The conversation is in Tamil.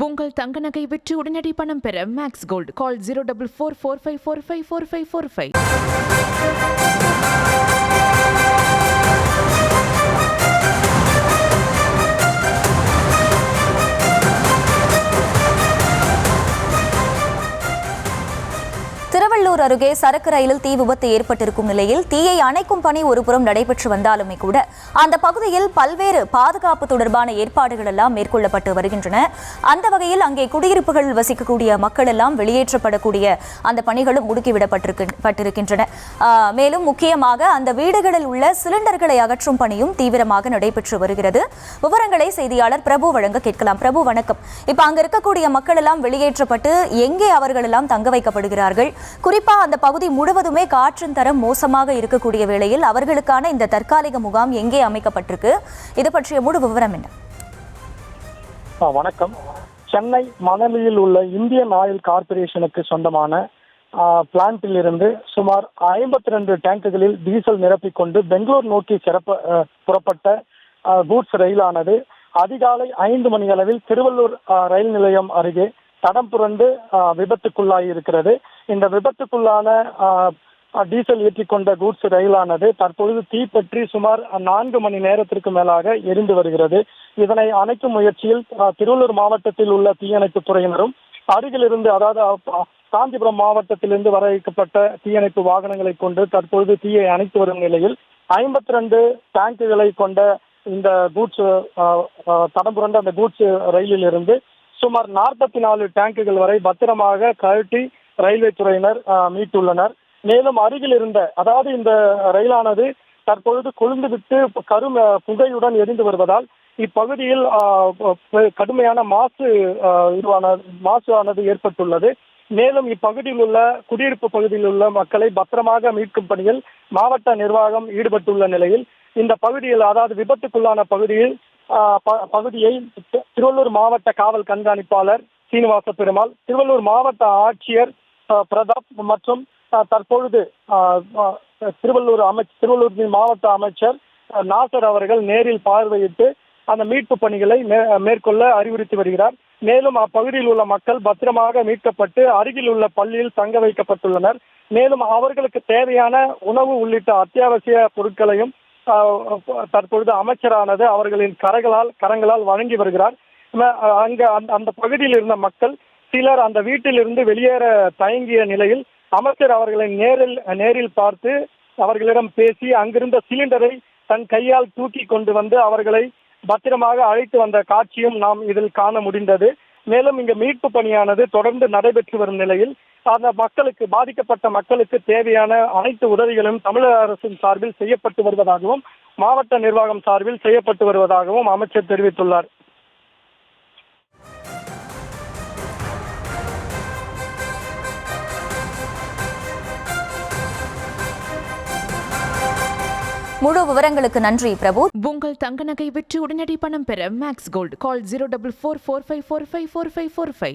உங்கள் தங்க நகை விற்று உடனடி பணம் பெற மேக்ஸ் கோல்ட் கால் 04445454545. திருவள்ளூர் அருகே சரக்கு ரயிலில் தீ விபத்து ஏற்பட்டிருக்கும் நிலையில் தீயை அணைக்கும் பணி ஒருபுறம் நடைபெற்று வந்தாலுமே கூட அந்த பகுதியில் பல்வேறு பாதுகாப்பு தொடர்பான ஏற்பாடுகள் எல்லாம் மேற்கொள்ளப்பட்டு வருகின்றன. அந்த வகையில் அங்கே குடியிருப்புகளில் வசிக்கக்கூடிய மக்கள் எல்லாம் வெளியேற்றப்படக்கூடிய அந்த பணிகளும் முடுக்கிவிடப்பட்டிருக்கின்றன. மேலும் முக்கியமாக அந்த வீடுகளில் உள்ள சிலிண்டர்களை அகற்றும் பணியும் தீவிரமாக நடைபெற்று வருகிறது. விவரங்களை செய்தியாளர் பிரபு வழங்க கேட்கலாம். பிரபு, வணக்கம். இப்ப அங்க இருக்கக்கூடிய மக்கள் எல்லாம் வெளியேற்றப்பட்டு எங்கே அவர்கள் எல்லாம் தங்க வைக்கப்படுகிறார்கள்? குறிப்பா அந்த பகுதி முழுவதுமே காற்றின் தரம் மோசமாக இருக்கக்கூடிய வேளையில் அவர்களுக்கான இந்த தற்காலிக முகாம் எங்கே அமைக்கப்பட்டிருக்கு? இது பற்றிய முழு விவரம் என்ன? வணக்கம். சென்னை மணலியில் உள்ள இந்தியன் ஆயில் கார்பரேஷனுக்கு சொந்தமான பிளான்ட்டில் இருந்து சுமார் 52 டேங்குகளில் டீசல் நிரப்பிக்கொண்டு பெங்களூர் நோக்கி புறப்பட்ட கூட்ஸ் ரயிலானது அதிகாலை 5 மணி அளவில் திருவள்ளூர் ரயில் நிலையம் அருகே தடம் புரண்டு விபத்துக்குள்ளாகி இருக்கிறது. இந்த விபத்துக்குள்ளான டீசல் ஏற்றிக்கொண்ட கூட்ஸ் ரயிலானது தற்பொழுது தீப்பற்றி சுமார் 4 மணி நேரத்திற்கு மேலாக எரிந்து வருகிறது. இதனை அணைக்கும் முயற்சியில் திருவள்ளூர் மாவட்டத்தில் உள்ள தீயணைப்பு துறையினரும் அருகிலிருந்து, அதாவது காஞ்சிபுரம் மாவட்டத்திலிருந்து வர வைக்கப்பட்ட தீயணைப்பு வாகனங்களை கொண்டு தற்பொழுது தீயை அணைத்து வரும் நிலையில் 52 டேங்குகளை கொண்ட இந்த கூட்ஸ் தடம் புரண்ட அந்த கூட்ஸ் ரயிலில் இருந்து சுமார் 44 டேங்குகள் வரை பத்திரமாக கழட்டி ரயில்வே துறையினர் மீட்டுள்ளனர். மேலும் அருகில் இருந்த, அதாவது இந்த ரயிலானது தற்பொழுது கொழுந்துவிட்டு புகையுடன் எரிந்து வருவதால் இப்பகுதியில் கடுமையான மாசு ஆனது ஏற்பட்டுள்ளது. மேலும் இப்பகுதியில் உள்ள குடியிருப்பு பகுதியில் உள்ள மக்களை பத்திரமாக மீட்கும் பணியில் மாவட்ட நிர்வாகம் ஈடுபட்டுள்ள நிலையில் இந்த பகுதியில், அதாவது விபத்துக்குள்ளான பகுதியை திருவள்ளூர் மாவட்ட காவல் கண்காணிப்பாளர் சீனிவாச பெருமாள், திருவள்ளூர் மாவட்ட ஆட்சியர் பிரதாப் மற்றும் தற்பொழுது திருவள்ளூர் மாவட்ட அமைச்சர் நாசர் அவர்கள் நேரில் பார்வையிட்டு அந்த மீட்பு பணிகளை மேற்கொள்ள அறிவுறுத்தி வருகிறார். மேலும் அப்பகுதியில் உள்ள மக்கள் பத்திரமாக மீட்கப்பட்டு அருகில் உள்ள பள்ளியில் தங்க வைக்கப்பட்டுள்ளனர். மேலும் அவர்களுக்கு தேவையான உணவு உள்ளிட்ட அத்தியாவசிய பொருட்களையும் தற்பொழுது அமைச்சரானது அவர்களின் கரங்களால் வழங்கி வருகிறார். அங்க அந்த பகுதியில் இருந்த மக்கள் சிலர் அந்த வீட்டில் இருந்து வெளியேற தயங்கிய நிலையில் அமைச்சர் அவர்களை நேரில் பார்த்து அவர்களிடம் பேசி அங்கிருந்த சிலிண்டரை தன் கையால் தூக்கி கொண்டு வந்து அவர்களை பத்திரமாக அழைத்து வந்த காட்சியும் நாம் இதில் காண முடிந்தது. மேலும் இங்கு மீட்பு பணியானது தொடர்ந்து நடைபெற்று வரும் நிலையில் அந்த பாதிக்கப்பட்ட மக்களுக்கு தேவையான அனைத்து உதவிகளும் தமிழக அரசின் சார்பில் செய்யப்பட்டு வருவதாகவும் மாவட்ட நிர்வாகம் சார்பில் செய்யப்பட்டு வருவதாகவும் அமைச்சர் தெரிவித்துள்ளார். முழு விவரங்களுக்கு நன்றி பிரபு. உங்கள் தங்க நகை விற்று உடனடி பணம் பெற மேக்ஸ் கோல்ட் கால் 04445454545.